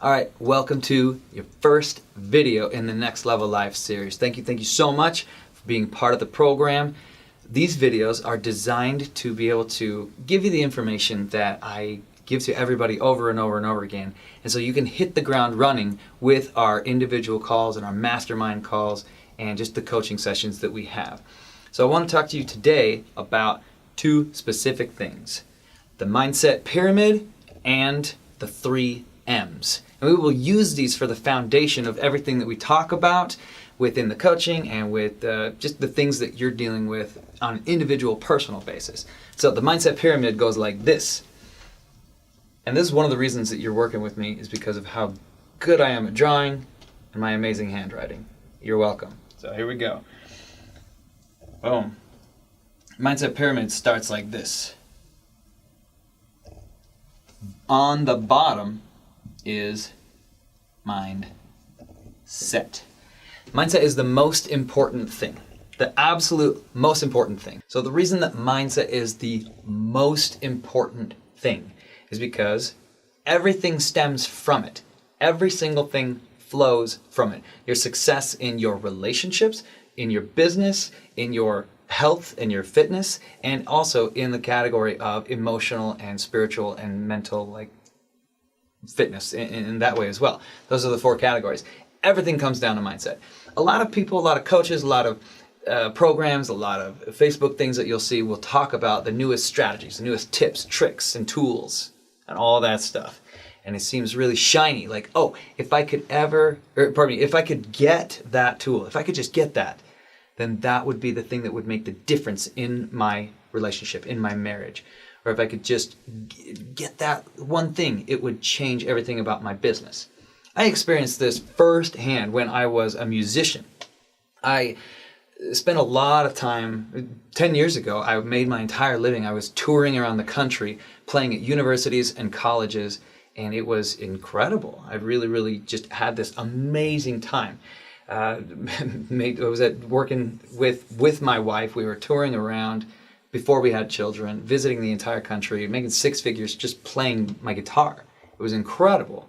All right, welcome to your first video in the Next Level Life series. Thank you so much for being part of the program. These videos are designed to be able to give you the information that I give to everybody over and over and over again. And so you can hit the ground running with our individual calls and our mastermind calls and just the coaching sessions that we have. So I want to talk to you today about two specific things: the mindset pyramid and the 3 M's. And we will use these for the foundation of everything that we talk about within the coaching and with just the things that you're dealing with on an individual personal basis. So the mindset pyramid goes like this. And this is one of the reasons that you're working with me, is because of how good I am at drawing and my amazing handwriting. You're welcome. So here we go. Boom. Mindset pyramid starts like this. On the bottom is mindset. Mindset is the most important thing, the absolute most important thing. So the reason that mindset is the most important thing is because everything stems from it. Every single thing flows from it. Your success in your relationships, in your business, in your health and your fitness, and also in the category of emotional and spiritual and mental fitness in that way as well. Those are the 4 categories. Everything comes down to mindset. A lot of people, a lot of coaches, a lot of programs, a lot of Facebook things that you'll see will talk about the newest strategies, the newest tips, tricks, and tools, and all that stuff. And it seems really shiny, like, oh, if I could get that tool, if I could just get that, then that would be the thing that would make the difference in my relationship, in my marriage. Or if I could just get that one thing, it would change everything about my business. I experienced this firsthand when I was a musician. I spent a lot of time, 10 years ago, I made my entire living. I was touring around the country, playing at universities and colleges, and it was incredible. I really just had this amazing time. I was working with my wife. We were touring around before we had children, visiting the entire country, making 6 figures just playing my guitar. It was incredible.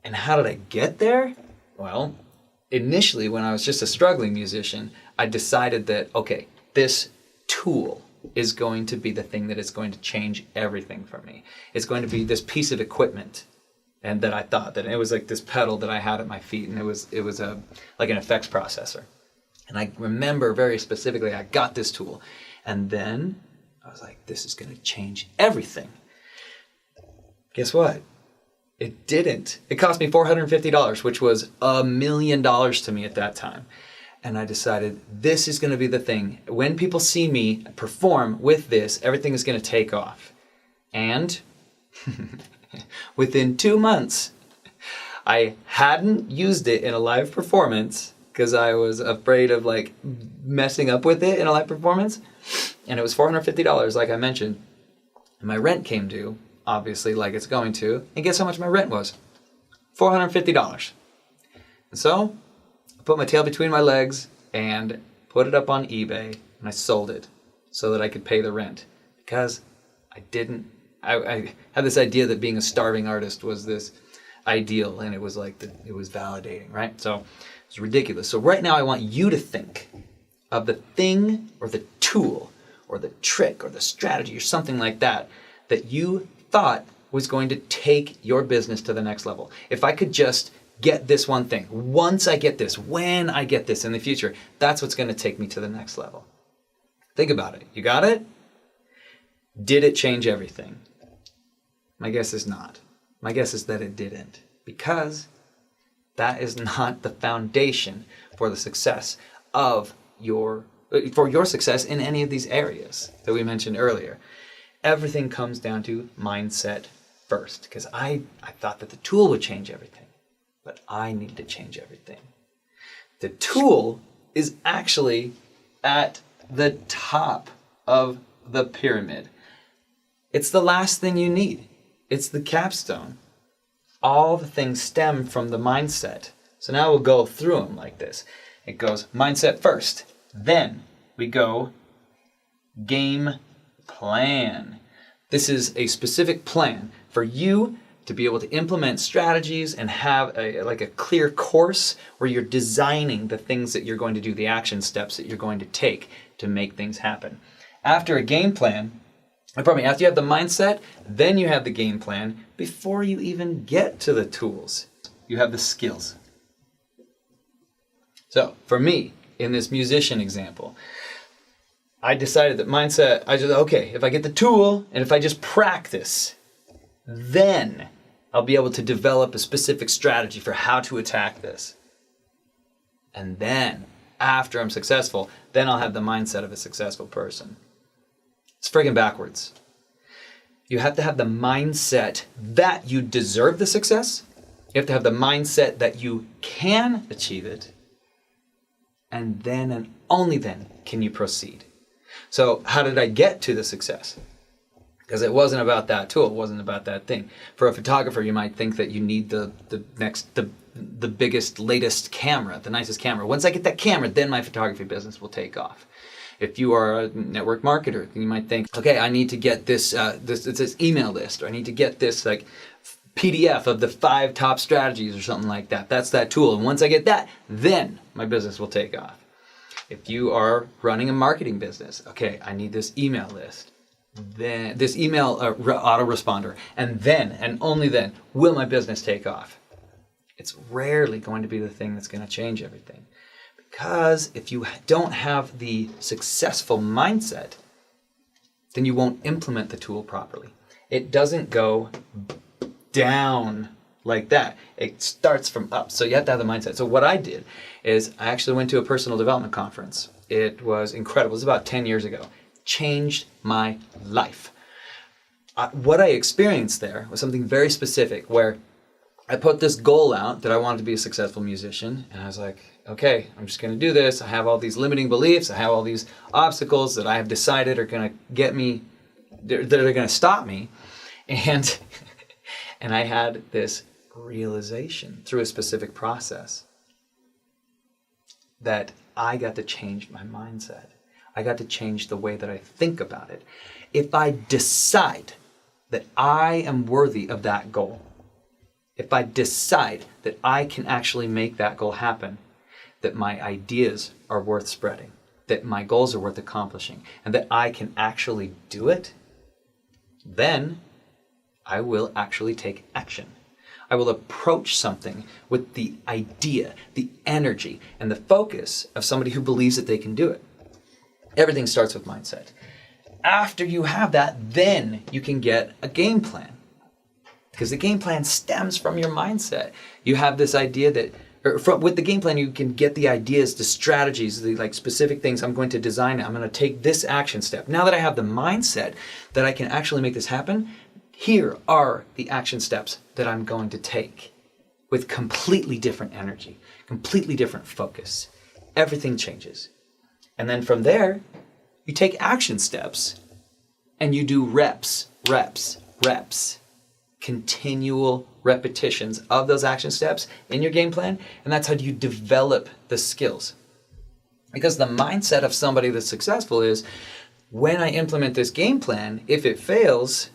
And how did I get there? Well, initially when I was just a struggling musician, I decided that, okay, this tool is going to be the thing that is going to change everything for me. It's going to be this piece of equipment. And that I thought that it was like this pedal that I had at my feet, and it was like an effects processor. And I remember very specifically, I got this tool, and then I was like, this is going to change everything. Guess what? It didn't. It cost me $450, which was $1 million to me at that time. And I decided this is going to be the thing. When people see me perform with this, everything is going to take off. And within 2 months, I hadn't used it in a live performance because I was afraid of messing up with it in a live performance. And it was $450, like I mentioned. And my rent came due, obviously, like it's going to. And guess how much my rent was? $450. And so I put my tail between my legs and put it up on eBay, and I sold it so that I could pay the rent, because I had this idea that being a starving artist was this ideal, and it was it was validating, right? So it's ridiculous. So right now I want you to think of the thing or the tool or the trick or the strategy or something like that that you thought was going to take your business to the next level. If I could just get this one thing, once I get this, when I get this in the future, that's what's going to take me to the next level. Think about it. You got it? Did it change everything? My guess is not. My guess is that it didn't, because that is not the foundation for the success of your success in any of these areas that we mentioned earlier. Everything comes down to mindset first, because I thought that the tool would change everything, but I need to change everything. The tool is actually at the top of the pyramid. It's the last thing you need. It's the capstone. All the things stem from the mindset. So now we'll go through them like this. It goes mindset first. Then we go game plan. This is a specific plan for you to be able to implement strategies and have a clear course where you're designing the things that you're going to do, the action steps that you're going to take to make things happen. After a game plan, after you have the mindset, then you have the game plan before you even get to the tools. You have the skills. So for me, in this musician example, I decided that mindset, if I get the tool and if I just practice, then I'll be able to develop a specific strategy for how to attack this. And then, after I'm successful, then I'll have the mindset of a successful person. It's friggin' backwards. You have to have the mindset that you deserve the success. You have to have the mindset that you can achieve it. And then and only then can you proceed. So how did I get to the success? Because it wasn't about that tool, it wasn't about that thing. For a photographer, you might think that you need the biggest, latest camera, the nicest camera. Once I get that camera, then my photography business will take off. If you are a network marketer, you might think, okay, I need to get this email list, or I need to get this PDF of the 5 top strategies or something like that. That's that tool. And once I get that, then my business will take off. If you are running a marketing business, okay, I need this email list, then this email autoresponder, and then and only then will my business take off. It's rarely going to be the thing that's going to change everything. Because if you don't have the successful mindset, then you won't implement the tool properly. It doesn't go down like that. It starts from up. So you have to have the mindset. So what I did is I actually went to a personal development conference. It was incredible. It was about 10 years ago. Changed my life. What I experienced there was something very specific where I put this goal out that I wanted to be a successful musician. And I was like, okay, I'm just going to do this. I have all these limiting beliefs. I have all these obstacles that I have decided are going to get me, that are going to stop me. And I had this realization through a specific process that I got to change my mindset. I got to change the way that I think about it. If I decide that I am worthy of that goal, if I decide that I can actually make that goal happen, that my ideas are worth spreading, that my goals are worth accomplishing, and that I can actually do it, then I will actually take action. I will approach something with the idea, the energy, and the focus of somebody who believes that they can do it. Everything starts with mindset. After you have that, then you can get a game plan. Because the game plan stems from your mindset. You have this idea that, with the game plan, you can get the ideas, the strategies, the specific things. I'm going to design it. I'm going to take this action step. Now that I have the mindset that I can actually make this happen, here are the action steps that I'm going to take with completely different energy, completely different focus. Everything changes. And then from there, you take action steps and you do reps, continual repetitions of those action steps in your game plan. And that's how you develop the skills. Because the mindset of somebody that's successful is, when I implement this game plan, if it fails,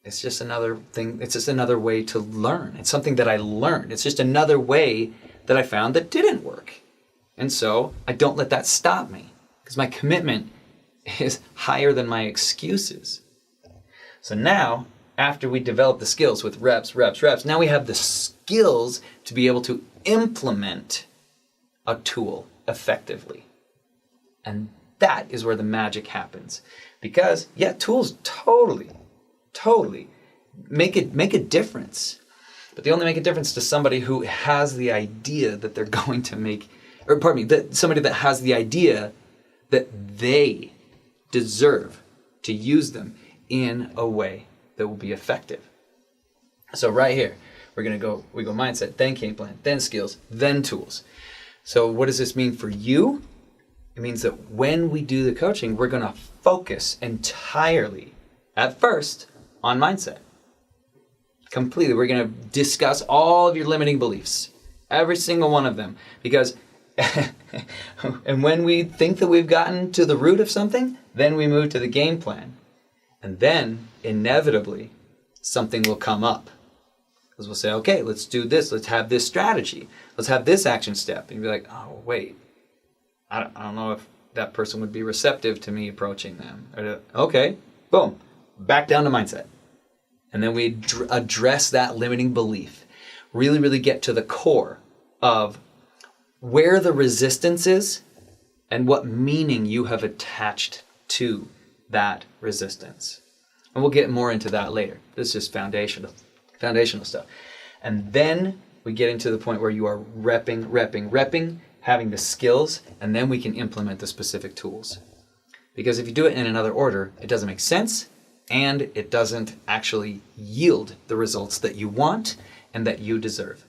it's just another thing. It's just another way to learn. It's something that I learned. It's just another way that I found that didn't work. And so I don't let that stop me, because my commitment is higher than my excuses. So now, after we develop the skills with reps, now we have the skills to be able to implement a tool effectively. And that is where the magic happens. Because, tools totally make a difference. But they only make a difference to somebody who has the idea that they're going to make, somebody that has the idea that they deserve to use them in a way that will be effective. So right here, we go mindset, then game plan, then skills, then tools. So what does this mean for you? It means that when we do the coaching, we're going to focus entirely, at first, on mindset. Completely. We're going to discuss all of your limiting beliefs, every single one of them, because and when we think that we've gotten to the root of something, then we move to the game plan. And then, inevitably, something will come up Because we'll say, okay, let's do this. Let's have this strategy. Let's have this action step. And you'll be like, oh, wait, I don't know if that person would be receptive to me approaching them. Okay, boom, back down to mindset. And then we address that limiting belief. Really, really get to the core of where the resistance is and what meaning you have attached to that resistance. And we'll get more into that later. This is just foundational stuff. And then we get into the point where you are repping, having the skills, and then we can implement the specific tools. Because if you do it in another order, it doesn't make sense, and it doesn't actually yield the results that you want and that you deserve.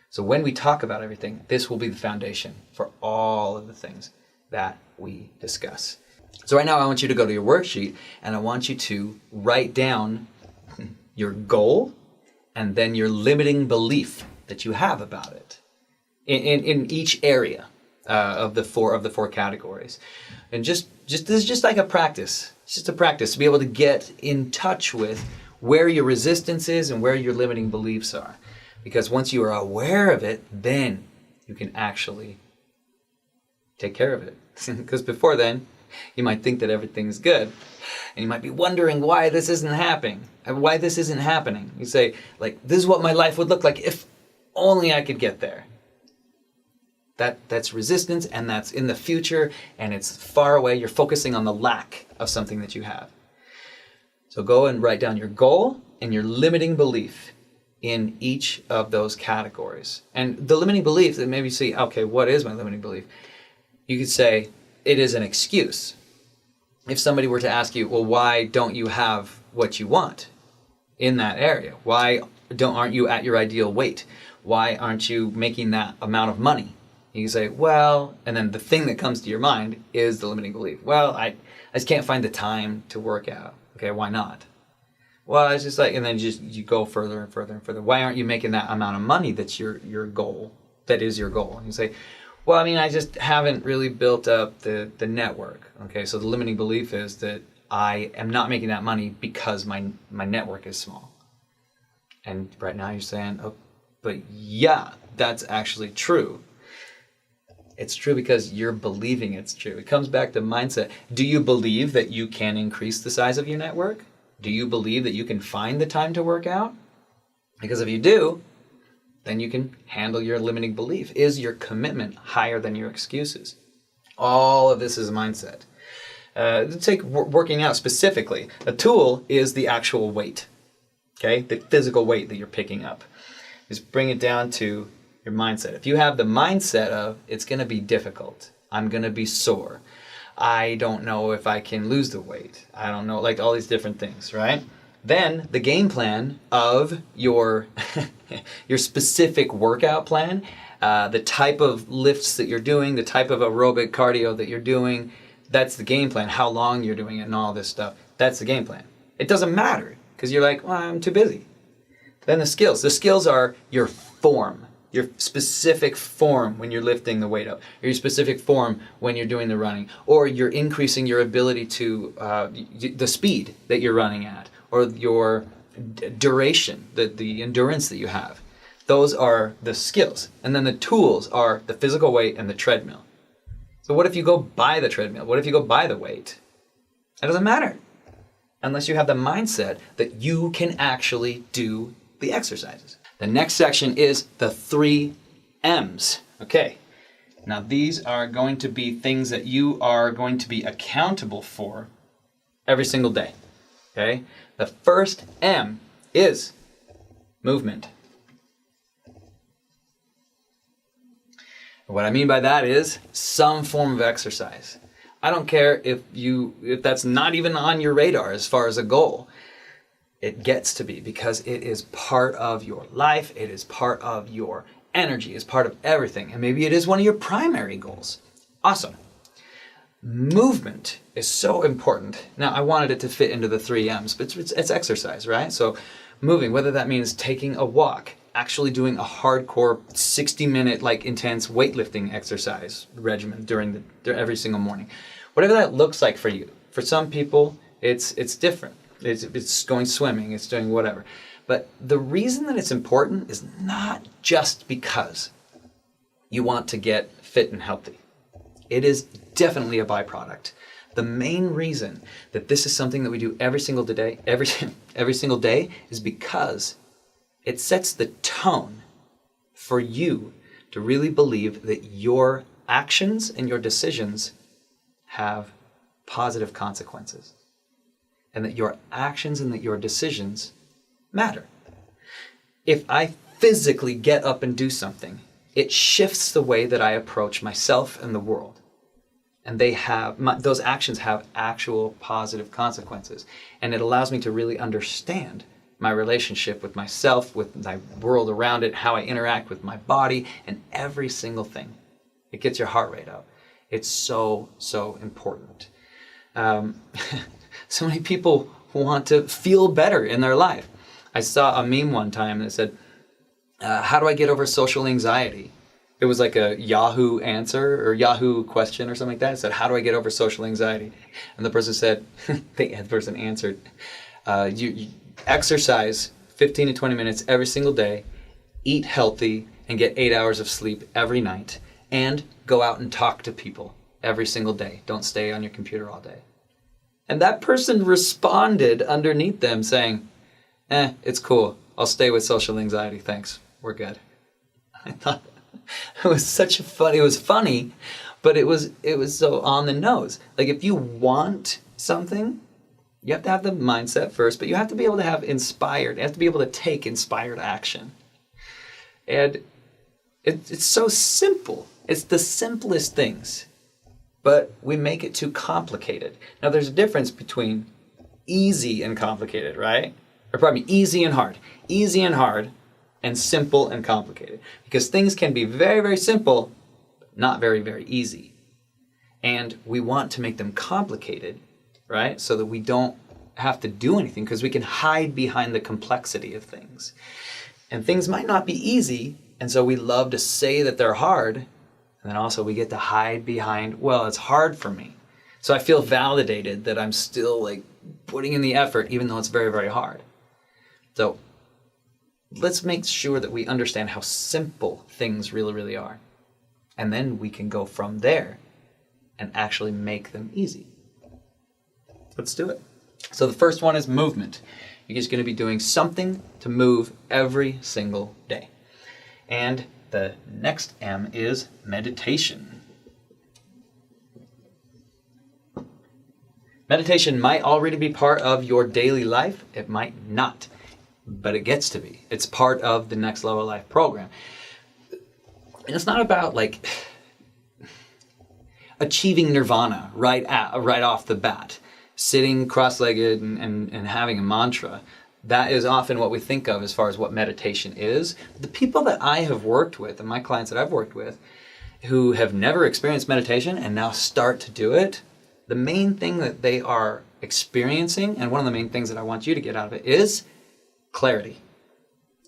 So when we talk about everything, this will be the foundation for all of the things that we discuss. So right now I want you to go to your worksheet and I want you to write down your goal and then your limiting belief that you have about it in each area of the four categories. And just this is just like a practice. It's just a practice to be able to get in touch with where your resistance is and where your limiting beliefs are. Because once you are aware of it, then you can actually take care of it. Because before then, you might think that everything's good, and you might be wondering why this isn't happening. You say, like, this is what my life would look like if only I could get there. That's resistance, and that's in the future, and it's far away. You're focusing on the lack of something that you have. So go and write down your goal and your limiting belief in each of those categories. And the limiting belief, that maybe you see, okay, what is my limiting belief? You could say, it is an excuse. If somebody were to ask you, well, why don't you have what you want in that area? Why aren't you at your ideal weight? Why aren't you making that amount of money? You can say, well, and then the thing that comes to your mind is the limiting belief. Well, I just can't find the time to work out. Okay, why not? Well, it's just like, and then you go further and further and further. Why aren't you making that amount of money that's your goal? That is your goal. And you say, well, I mean, I just haven't really built up the network. Okay, so the limiting belief is that I am not making that money because my network is small. And right now you're saying, oh, but yeah, that's actually true. It's true because you're believing it's true. It comes back to mindset. Do you believe that you can increase the size of your network? Do you believe that you can find the time to work out? Because if you do, then you can handle your limiting belief. Is your commitment higher than your excuses? All of this is mindset. Let's take working out specifically. A tool is the actual weight, okay? The physical weight that you're picking up. Just bring it down to your mindset. If you have the mindset of, it's going to be difficult, I'm going to be sore, I don't know if I can lose the weight, I don't know, like all these different things, right? Then the game plan of your your specific workout plan, the type of lifts that you're doing, the type of aerobic cardio that you're doing, that's the game plan. How long you're doing it and all this stuff, that's the game plan. It doesn't matter because you're like, well, I'm too busy. Then the skills are your form, your specific form when you're lifting the weight up, or your specific form when you're doing the running, or you're increasing your ability to the speed that you're running at, or your duration, the endurance that you have. Those are the skills. And then the tools are the physical weight and the treadmill. So what if you go buy the treadmill? What if you go buy the weight? It doesn't matter unless you have the mindset that you can actually do the exercises. The next section is the 3 M's. Okay, now these are going to be things that you are going to be accountable for every single day. Okay, the first M is movement. What I mean by that is some form of exercise. I don't care if that's not even on your radar as far as a goal. It gets to be, because it is part of your life, it is part of your energy, it's part of everything, and maybe it is one of your primary goals. Awesome. Movement is so important. Now, I wanted it to fit into the 3 M's, but it's exercise, right? So moving, whether that means taking a walk, actually doing a hardcore 60-minute like intense weightlifting exercise regimen during every single morning. Whatever that looks like for you. For some people, it's different. It's going swimming, it's doing whatever. But the reason that it's important is not just because you want to get fit and healthy. It is definitely a byproduct. The main reason that this is something that we do every single day, every single day, is because it sets the tone for you to really believe that your actions and your decisions have positive consequences, and that your actions and that your decisions matter. If I physically get up and do something, it shifts the way that I approach myself and the world. And those actions have actual positive consequences. And it allows me to really understand my relationship with myself, with my world around it, how I interact with my body, and every single thing. It gets your heart rate up. It's so, so important. So many people want to feel better in their life. I saw a meme one time that said, how do I get over social anxiety? It was like a Yahoo answer or Yahoo question or something like that. It said, how do I get over social anxiety? And the person said, the person answered, you exercise 15 to 20 minutes every single day, eat healthy, and get 8 hours of sleep every night, and go out and talk to people every single day. Don't stay on your computer all day. And that person responded underneath them saying, it's cool. I'll stay with social anxiety. Thanks. We're good. I thought it was funny, but it was so on the nose. Like, if you want something, you have to have the mindset first, but you have to be able to you have to be able to take inspired action. And it's so simple. It's the simplest things, but we make it too complicated. Now, there's a difference between easy and complicated, right? Or probably easy and hard. Easy and hard, and simple and complicated. Because things can be very, very simple, but not very, very easy. And we want to make them complicated, right? So that we don't have to do anything, because we can hide behind the complexity of things. And things might not be easy, and so we love to say that they're hard, and then also we get to hide behind, well, it's hard for me. So I feel validated that I'm still like putting in the effort, even though it's very, very hard. So let's make sure that we understand how simple things really, really are. And then we can go from there and actually make them easy. Let's do it. So the first one is movement. You're just going to be doing something to move every single day. And the next M is meditation. Meditation might already be part of your daily life. It might not, but it gets to be. It's part of the Next Level Life program. And it's not about like achieving nirvana right off the bat, sitting cross-legged and having a mantra. That is often what we think of as far as what meditation is. The people that I have worked with, and my clients that I've worked with, who have never experienced meditation and now start to do it, the main thing that they are experiencing, and one of the main things that I want you to get out of it, is clarity.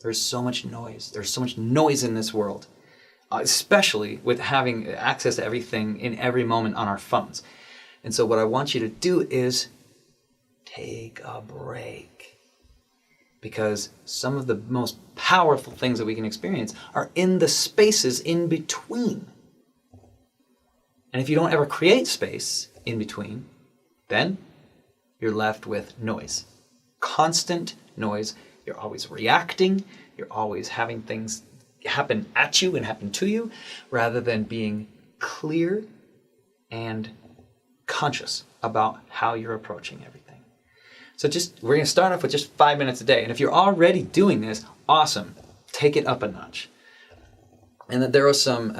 There's so much noise. There's so much noise in this world, especially with having access to everything in every moment on our phones. And so what I want you to do is take a break. Because some of the most powerful things that we can experience are in the spaces in between. And if you don't ever create space in between, then you're left with noise. Constant noise. You're always reacting. You're always having things happen at you and happen to you, rather than being clear and conscious about how you're approaching everything. So we're going to start off with just 5 minutes a day. And if you're already doing this, awesome. Take it up a notch. And then there are some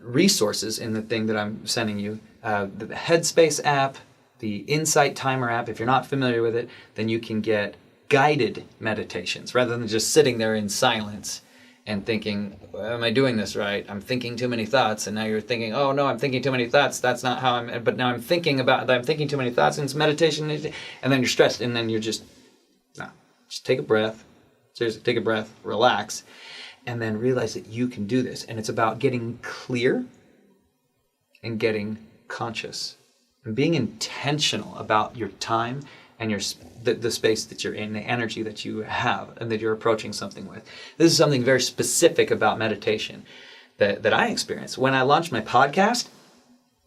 resources in the thing that I'm sending you. The Headspace app, the Insight Timer app. If you're not familiar with it, then you can get guided meditations rather than just sitting there in silence and thinking, am I doing this right? I'm thinking too many thoughts. And now you're thinking, oh no, I'm thinking too many thoughts. That's not how but now I'm thinking too many thoughts, and it's meditation. And then you're stressed, and then you're just take a breath. Seriously, take a breath, relax, and then realize that you can do this. And it's about getting clear and getting conscious and being intentional about your time and the space that you're in, the energy that you have and that you're approaching something with. This is something very specific about meditation that I experienced. When I launched my podcast,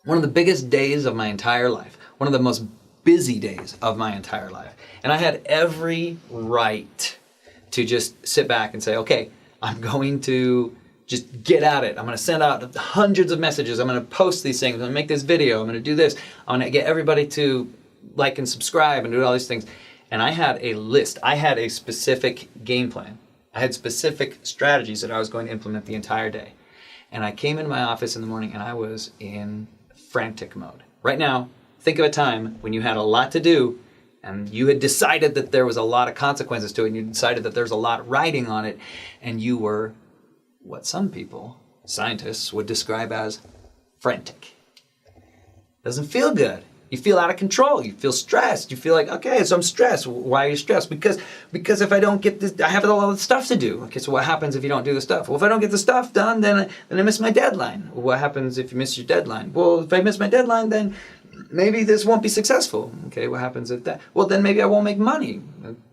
one of the biggest days of my entire life, one of the most busy days of my entire life, and I had every right to just sit back and say, okay, I'm going to just get at it. I'm going to send out hundreds of messages. I'm going to post these things. I'm going to make this video. I'm going to do this. I'm going to get everybody to like and subscribe and do all these things. And I had a list. I had a specific game plan. I had specific strategies that I was going to implement the entire day. And I came into my office in the morning and I was in frantic mode. Right now, think of a time when you had a lot to do and you had decided that there was a lot of consequences to it, and you decided that there's a lot riding on it, and you were what some people, scientists, would describe as frantic. Doesn't feel good. You feel out of control. You feel stressed. You feel like, okay, so I'm stressed. Why are you stressed? Because if I don't get this, I have a lot of stuff to do. Okay, so what happens if you don't do the stuff? Well, if I don't get the stuff done, then I miss my deadline. Well, what happens if you miss your deadline? Well, if I miss my deadline, then maybe this won't be successful. Okay, what happens if that? Well, then maybe I won't make money.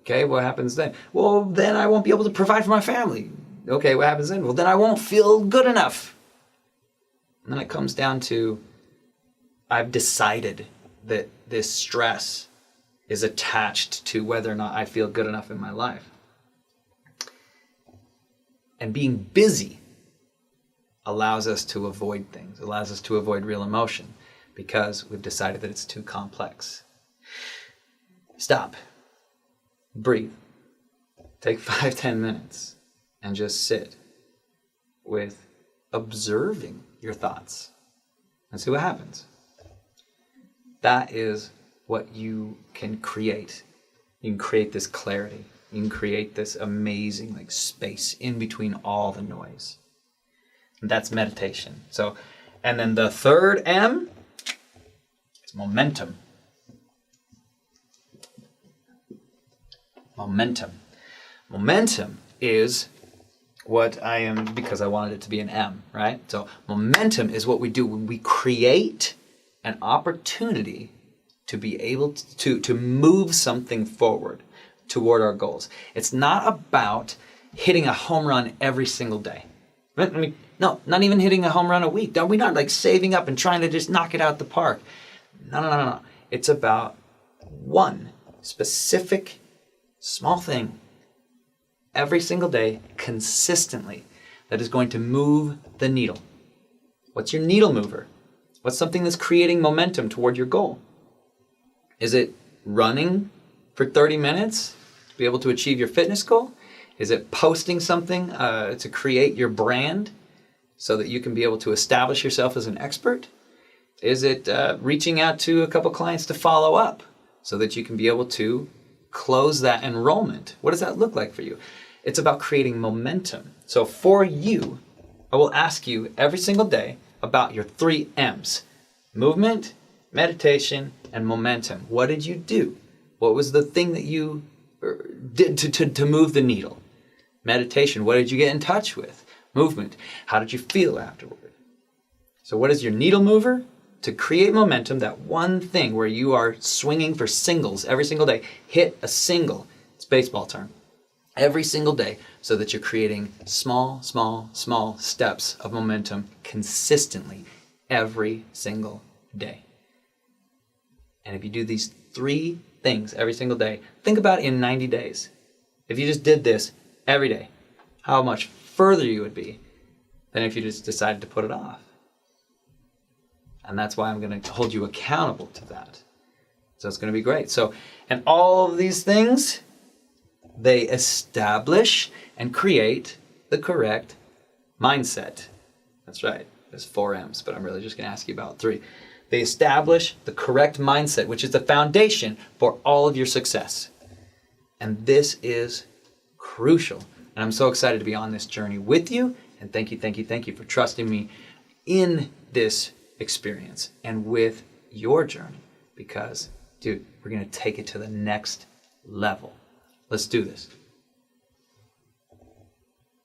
Okay, what happens then? Well, then I won't be able to provide for my family. Okay, what happens then? Well, then I won't feel good enough. And then it comes down to, I've decided that this stress is attached to whether or not I feel good enough in my life. And being busy allows us to avoid things, allows us to avoid real emotion, because we've decided that it's too complex. Stop. Breathe. Take 5-10 minutes and just sit with observing your thoughts and see what happens. That is what you can create. You can create this clarity. You can create this amazing space in between all the noise. And that's meditation. So, and then the third M is momentum. Momentum. Momentum is what I am, because I wanted it to be an M, right? So momentum is what we do when we create an opportunity to be able to move something forward toward our goals. It's not about hitting a home run every single day. I mean, no, not even hitting a home run a week. We're not saving up and trying to just knock it out the park. No. It's about one specific small thing every single day consistently that is going to move the needle. What's your needle mover? What's something that's creating momentum toward your goal? Is it running for 30 minutes to be able to achieve your fitness goal? Is it posting something to create your brand so that you can be able to establish yourself as an expert? Is it reaching out to a couple clients to follow up so that you can be able to close that enrollment? What does that look like for you? It's about creating momentum. So for you, I will ask you every single day about your 3 M's: movement, meditation, and momentum. What did you do? What was the thing that you did to move the needle? Meditation, what did you get in touch with? Movement, how did you feel afterward? So what is your needle mover? To create momentum, that one thing where you are swinging for singles every single day. Hit a single, it's a baseball term, every single day, so that you're creating small steps of momentum consistently every single day. And if you do these 3 things every single day, think about in 90 days. If you just did this every day, how much further you would be than if you just decided to put it off. And that's why I'm going to hold you accountable to that. So it's going to be great. So, and all of these things, they establish and create the correct mindset. That's right. There's 4 M's, but I'm really just going to ask you about 3. They establish the correct mindset, which is the foundation for all of your success. And this is crucial. And I'm so excited to be on this journey with you. And thank you for trusting me in this experience and with your journey. Because, dude, we're going to take it to the next level. Let's do this.